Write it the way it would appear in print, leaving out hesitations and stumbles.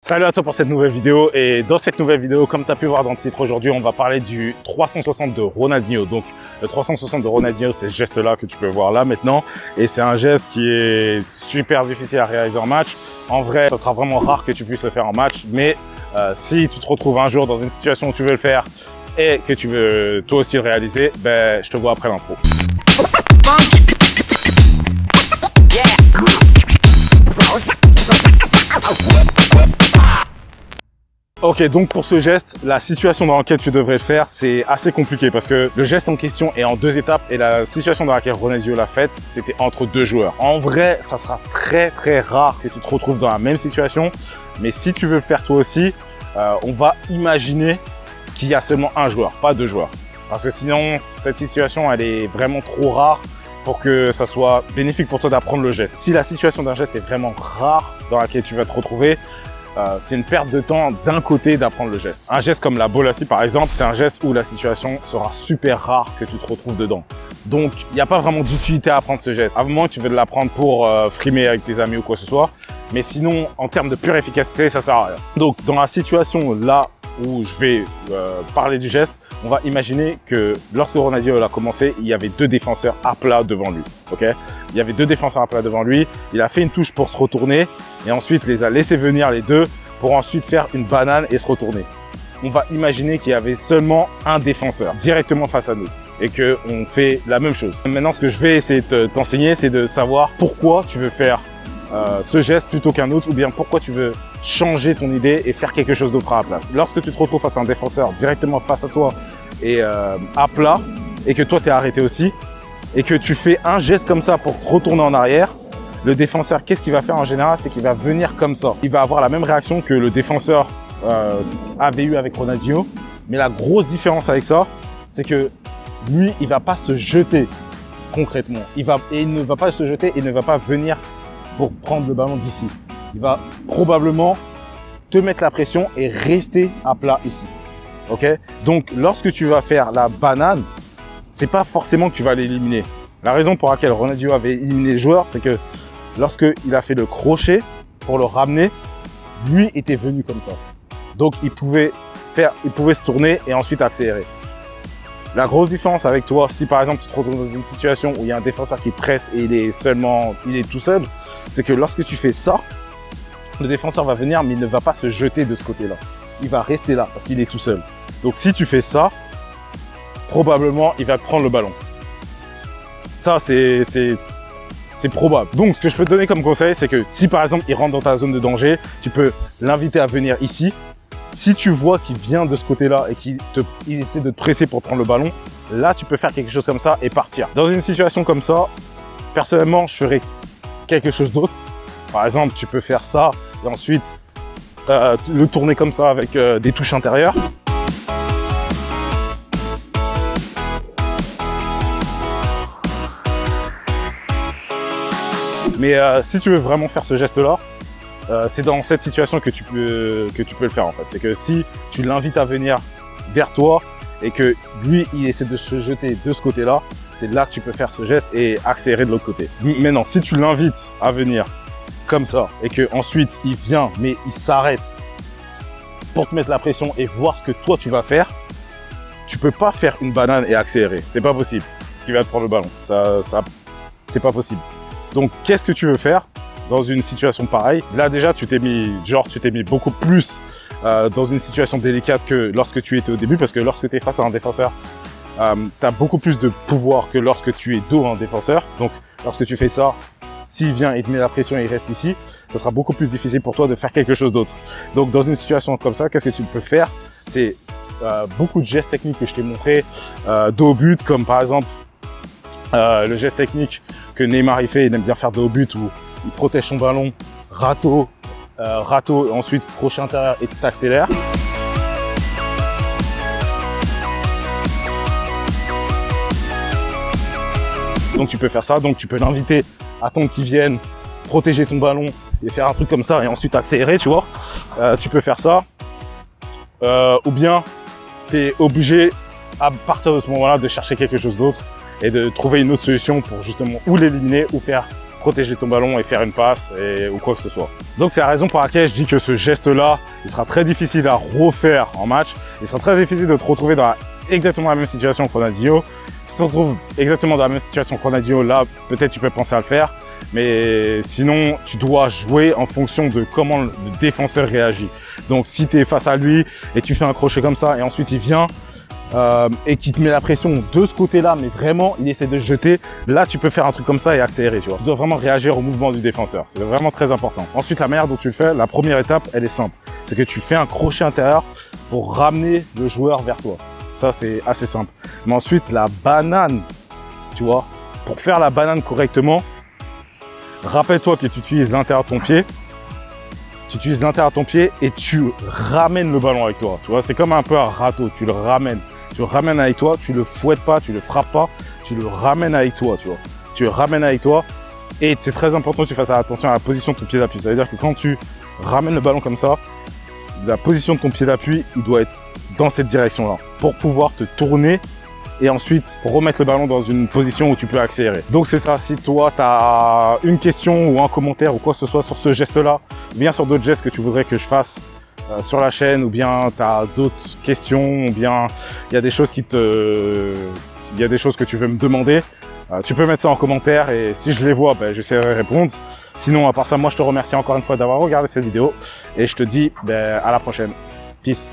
Salut à toi pour cette nouvelle vidéo, et dans cette nouvelle vidéo, comme tu as pu voir dans le titre, aujourd'hui on va parler du 360 de Ronaldinho. Donc le 360 de Ronaldinho, c'est ce geste là que tu peux voir là maintenant, et c'est un geste qui est super difficile à réaliser en match. En vrai, ça sera vraiment rare que tu puisses le faire en match, mais si tu te retrouves un jour dans une situation où tu veux le faire et que tu veux toi aussi le réaliser, ben je te vois après l'intro. Ok, donc pour ce geste, la situation dans laquelle tu devrais le faire, c'est assez compliqué parce que le geste en question est en deux étapes et la situation dans laquelle Ronaldinho l'a faite, c'était entre deux joueurs. En vrai, ça sera très rare que tu te retrouves dans la même situation, mais si tu veux le faire toi aussi, on va imaginer qu'il y a seulement un joueur, pas deux joueurs. Parce que sinon, cette situation, elle est vraiment trop rare pour que ça soit bénéfique pour toi d'apprendre le geste. Si la situation d'un geste est vraiment rare dans laquelle tu vas te retrouver, c'est une perte de temps d'un côté d'apprendre le geste. Un geste comme la bolassie par exemple, c'est un geste où la situation sera super rare que tu te retrouves dedans. Donc, il n'y a pas vraiment d'utilité à apprendre ce geste. À un moment, tu veux l'apprendre pour frimer avec tes amis ou quoi que ce soit. Mais sinon, en termes de pure efficacité, ça sert à rien. Donc, dans la situation là où je vais parler du geste, on va imaginer que lorsque Ronaldinho a commencé, il y avait deux défenseurs à plat devant lui. Okay, il y avait deux défenseurs à plat devant lui. Il a fait une touche pour se retourner et ensuite les a laissés venir les deux pour ensuite faire une banane et se retourner. On va imaginer qu'il y avait seulement un défenseur directement face à nous et qu'on fait la même chose. Maintenant, ce que je vais essayer de t'enseigner, c'est de savoir pourquoi tu veux faire ce geste plutôt qu'un autre, ou bien pourquoi tu veux changer ton idée et faire quelque chose d'autre à la place. Lorsque tu te retrouves face à un défenseur directement face à toi et à plat, et que toi tu es arrêté aussi, et que tu fais un geste comme ça pour te retourner en arrière, le défenseur, qu'est-ce qu'il va faire en général? C'est qu'il va venir comme ça. Il va avoir la même réaction que le défenseur avait eu avec Ronaldinho, mais la grosse différence avec ça, c'est que lui, il va pas se jeter concrètement. Il ne va pas se jeter, il ne va pas venir pour prendre le ballon d'ici. Il va probablement te mettre la pression et rester à plat ici. Ok? Donc, lorsque tu vas faire la banane, c'est pas forcément que tu vas l'éliminer. La raison pour laquelle Ronaldinho avait éliminé les joueurs, c'est que lorsqu'il a fait le crochet pour le ramener, lui était venu comme ça. Donc, il pouvait se tourner et ensuite accélérer. La grosse différence avec toi, si par exemple tu te retrouves dans une situation où il y a un défenseur qui presse et il est tout seul, c'est que lorsque tu fais ça, le défenseur va venir mais il ne va pas se jeter de ce côté-là. Il va rester là parce qu'il est tout seul. Donc si tu fais ça, probablement il va te prendre le ballon. Ça c'est probable. Donc ce que je peux te donner comme conseil, c'est que si par exemple il rentre dans ta zone de danger, tu peux l'inviter à venir ici. Si tu vois qu'il vient de ce côté-là et qu'il essaie de te presser pour prendre le ballon, là tu peux faire quelque chose comme ça et partir. Dans une situation comme ça, personnellement je ferais quelque chose d'autre. Par exemple, tu peux faire ça et ensuite le tourner comme ça avec des touches intérieures. Mais si tu veux vraiment faire ce geste-là, c'est dans cette situation que tu peux le faire en fait. C'est que si tu l'invites à venir vers toi et que lui, il essaie de se jeter de ce côté-là, c'est là que tu peux faire ce geste et accélérer de l'autre côté. Maintenant, si tu l'invites à venir comme ça et que ensuite il vient mais il s'arrête pour te mettre la pression et voir ce que toi tu vas faire, tu peux pas faire une banane et accélérer. C'est pas possible. Parce qu'il va te prendre le ballon. Ça c'est pas possible. Donc, qu'est-ce que tu veux faire dans une situation pareille? Là, déjà, tu t'es mis beaucoup plus dans une situation délicate que lorsque tu étais au début, parce que lorsque tu es face à un défenseur, tu as beaucoup plus de pouvoir que lorsque tu es dos à un défenseur. Donc, lorsque tu fais ça, s'il vient et te met la pression et il reste ici, ça sera beaucoup plus difficile pour toi de faire quelque chose d'autre. Donc, dans une situation comme ça, qu'est-ce que tu peux faire? C'est beaucoup de gestes techniques que je t'ai montré dos au but, comme par exemple le geste technique que Neymar il fait, il aime bien faire dos au but où il protège son ballon, râteau, ensuite crochet intérieur et t'accélères. Donc tu peux faire ça, donc tu peux l'inviter, attendre qu'il vienne, protéger ton ballon et faire un truc comme ça et ensuite accélérer, tu vois. Tu peux faire ça. Ou bien tu es obligé à partir de ce moment-là de chercher quelque chose d'autre et de trouver une autre solution pour justement ou l'éliminer ou faire protéger ton ballon et faire une passe ou quoi que ce soit. Donc c'est la raison pour laquelle je dis que ce geste-là, il sera très difficile à refaire en match. Il sera très difficile de te retrouver dans exactement la même situation que Ronaldinho. Si tu te retrouves exactement dans la même situation que Ronaldinho, là, peut-être tu peux penser à le faire. Mais sinon, tu dois jouer en fonction de comment le défenseur réagit. Donc si tu es face à lui et tu fais un crochet comme ça et ensuite il vient et qu'il te met la pression de ce côté-là, mais vraiment il essaie de se jeter, là tu peux faire un truc comme ça et accélérer, tu vois. Tu dois vraiment réagir au mouvement du défenseur. C'est vraiment très important. Ensuite, la manière dont tu le fais, la première étape, elle est simple. C'est que tu fais un crochet intérieur pour ramener le joueur vers toi. Ça, c'est assez simple. Mais ensuite, la banane, tu vois, pour faire la banane correctement, rappelle-toi que tu utilises l'intérieur de ton pied. Tu utilises l'intérieur de ton pied et tu ramènes le ballon avec toi. Tu vois, c'est comme un peu un râteau. Tu le ramènes. Tu le ramènes avec toi. Tu le fouettes pas. Tu le frappes pas. Tu le ramènes avec toi, tu vois. Tu le ramènes avec toi. Et c'est très important que tu fasses attention à la position de ton pied d'appui. Ça veut dire que quand tu ramènes le ballon comme ça, la position de ton pied d'appui, il doit être dans cette direction-là pour pouvoir te tourner et ensuite remettre le ballon dans une position où tu peux accélérer. Donc c'est ça, si toi tu as une question ou un commentaire ou quoi que ce soit sur ce geste-là, bien sur d'autres gestes que tu voudrais que je fasse sur la chaîne, ou bien tu as d'autres questions, ou bien il y a des choses que tu veux me demander, tu peux mettre ça en commentaire et si je les vois, ben, j'essaierai de répondre. Sinon, à part ça, moi je te remercie encore une fois d'avoir regardé cette vidéo et je te dis à la prochaine. Peace.